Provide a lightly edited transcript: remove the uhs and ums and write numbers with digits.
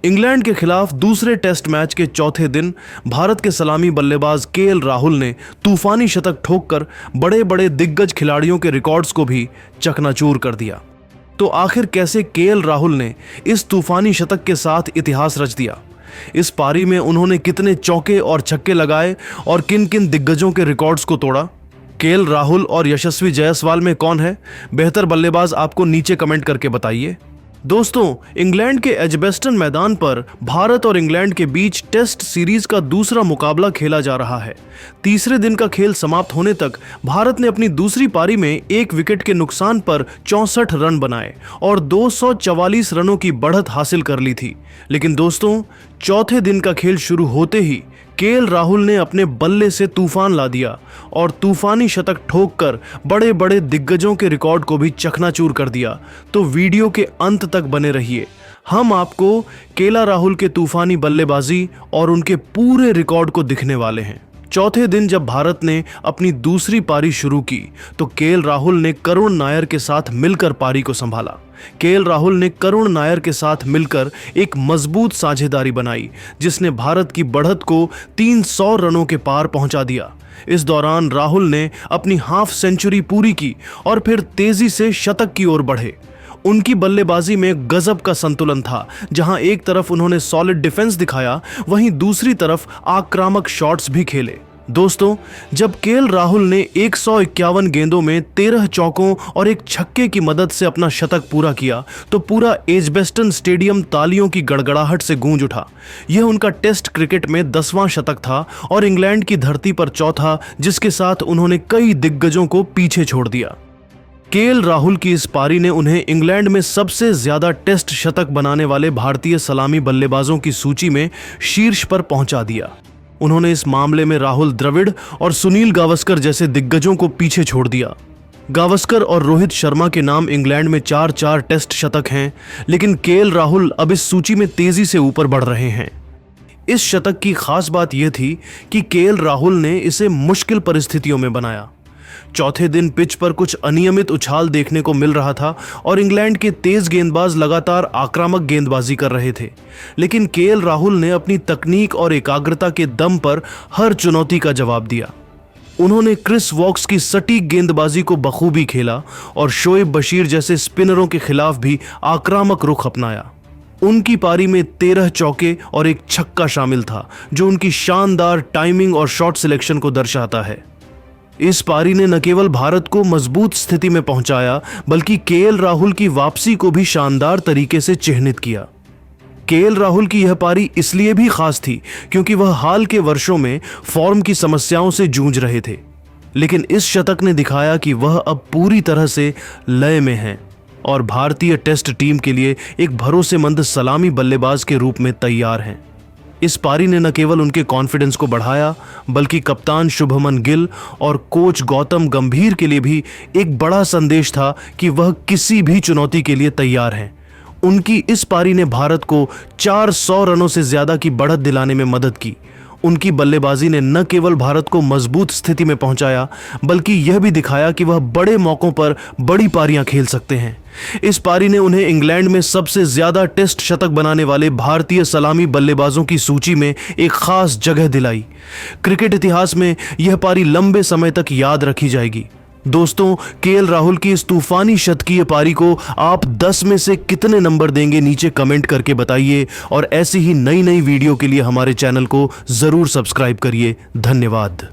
England के खिलाफ दूसरे टेस्ट मैच के चौथे दिन भारत के सलामी बल्लेबाज केएल राहुल ने तूफानी शतक ठोककर बड़े बड़े दिग्गज खिलाड़ियों के रिकॉर्ड्स को भी चकनाचूर कर दिया। तो आखिर कैसे केएल राहुल ने इस तूफानी शतक के साथ इतिहास रच दिया? इस पारी में उन्होंने कितने चौके और छक्के लगाए और किन किन दिग्गजों के रिकॉर्ड्स को तोड़ा? केएल राहुल और यशस्वी जायसवाल में कौन है बेहतर बल्लेबाज, आपको नीचे कमेंट करके बताइए। दोस्तों, इंग्लैंड के एजबेस्टन मैदान पर भारत और इंग्लैंड के बीच टेस्ट सीरीज का दूसरा मुकाबला खेला जा रहा है। तीसरे दिन का खेल समाप्त होने तक भारत ने अपनी दूसरी पारी में 1 विकेट के नुकसान पर 64 रन बनाए और 244 रनों की बढ़त हासिल कर ली थी। लेकिन दोस्तों, चौथे दिन का खेल शुरू होते ही केएल राहुल ने अपने बल्ले से तूफान ला दिया और तूफानी शतक ठोककर बड़े बड़े दिग्गजों के रिकॉर्ड को भी चकनाचूर कर दिया। तो वीडियो के अंत तक बने रहिए, हम आपको केएल राहुल के तूफानी बल्लेबाजी और उनके पूरे रिकॉर्ड को दिखने वाले हैं। चौथे दिन जब भारत ने अपनी दूसरी पारी शुरू की तो केएल राहुल ने करुण नायर के साथ मिलकर पारी को संभाला। केएल राहुल ने करुण नायर के साथ मिलकर एक मजबूत साझेदारी बनाई जिसने भारत की बढ़त को 300 रनों के पार पहुंचा दिया। इस दौरान राहुल ने अपनी हाफ सेंचुरी पूरी की और फिर तेजी से शतक की ओर बढ़े। उनकी बल्लेबाजी में गजब का संतुलन था, जहां एक तरफ उन्होंने सॉलिड डिफेंस दिखाया, वहीं दूसरी तरफ आक्रामक शॉट्स भी खेले। दोस्तों, जब केएल राहुल ने 151 गेंदों में 13 चौकों और एक छक्के की मदद से अपना शतक पूरा किया तो पूरा एजबेस्टन स्टेडियम तालियों की गड़गड़ाहट से गूंज उठा। यह उनका टेस्ट क्रिकेट में 10वां शतक था और इंग्लैंड की धरती पर चौथा, जिसके साथ उन्होंने कई दिग्गजों को पीछे छोड़ दिया। केएल राहुल की इस पारी ने उन्हें इंग्लैंड में सबसे ज्यादा टेस्ट शतक बनाने वाले भारतीय सलामी बल्लेबाजों की सूची में शीर्ष पर पहुंचा दिया। उन्होंने इस मामले में राहुल द्रविड़ और सुनील गावस्कर जैसे दिग्गजों को पीछे छोड़ दिया। गावस्कर और रोहित शर्मा के नाम इंग्लैंड में 4-4 टेस्ट शतक हैं, लेकिन केएल राहुल अब इस सूची में तेजी से ऊपर बढ़ रहे हैं। इस शतक की खास बात यह थी कि केएल राहुल ने इसे मुश्किल परिस्थितियों में बनाया। चौथे दिन पिच पर कुछ अनियमित उछाल देखने को मिल रहा था और इंग्लैंड के तेज गेंदबाज लगातार आक्रामक गेंदबाजी कर रहे थे, लेकिन केएल राहुल ने अपनी तकनीक और एकाग्रता के दम पर हर चुनौती का जवाब दिया। उन्होंने क्रिस वॉक्स की सटीक गेंदबाजी को बखूबी खेला और शोएब बशीर जैसे स्पिनरों के खिलाफ भी आक्रामक रुख अपनाया। उनकी पारी में 13 चौके और एक छक्का शामिल था, जो उनकी शानदार टाइमिंग और शॉट सिलेक्शन को दर्शाता है। इस पारी ने न केवल भारत को मजबूत स्थिति में पहुंचाया, बल्कि केएल राहुल की वापसी को भी शानदार तरीके से चिह्नित किया। केएल राहुल की यह पारी इसलिए भी खास थी क्योंकि वह हाल के वर्षों में फॉर्म की समस्याओं से जूझ रहे थे, लेकिन इस शतक ने दिखाया कि वह अब पूरी तरह से लय में हैं और भारतीय टेस्ट टीम के लिए एक भरोसेमंद सलामी बल्लेबाज के रूप में तैयार हैं। इस पारी ने न केवल उनके कॉन्फिडेंस को बढ़ाया, बल्कि कप्तान शुभमन गिल और कोच गौतम गंभीर के लिए भी एक बड़ा संदेश था कि वह किसी भी चुनौती के लिए तैयार हैं। उनकी इस पारी ने भारत को 400 रनों से ज्यादा की बढ़त दिलाने में मदद की। उनकी बल्लेबाजी ने न केवल भारत को मजबूत स्थिति में पहुंचाया, बल्कि यह भी दिखाया कि वह बड़े मौकों पर बड़ी पारियां खेल सकते हैं। इस पारी ने उन्हें इंग्लैंड में सबसे ज्यादा टेस्ट शतक बनाने वाले भारतीय सलामी बल्लेबाजों की सूची में एक खास जगह दिलाई। क्रिकेट इतिहास में यह पारी लंबे समय तक याद रखी जाएगी। दोस्तों, केएल राहुल की इस तूफानी शतकीय पारी को आप 10 में से कितने नंबर देंगे, नीचे कमेंट करके बताइए और ऐसी ही नई वीडियो के लिए हमारे चैनल को जरूर सब्सक्राइब करिए। धन्यवाद।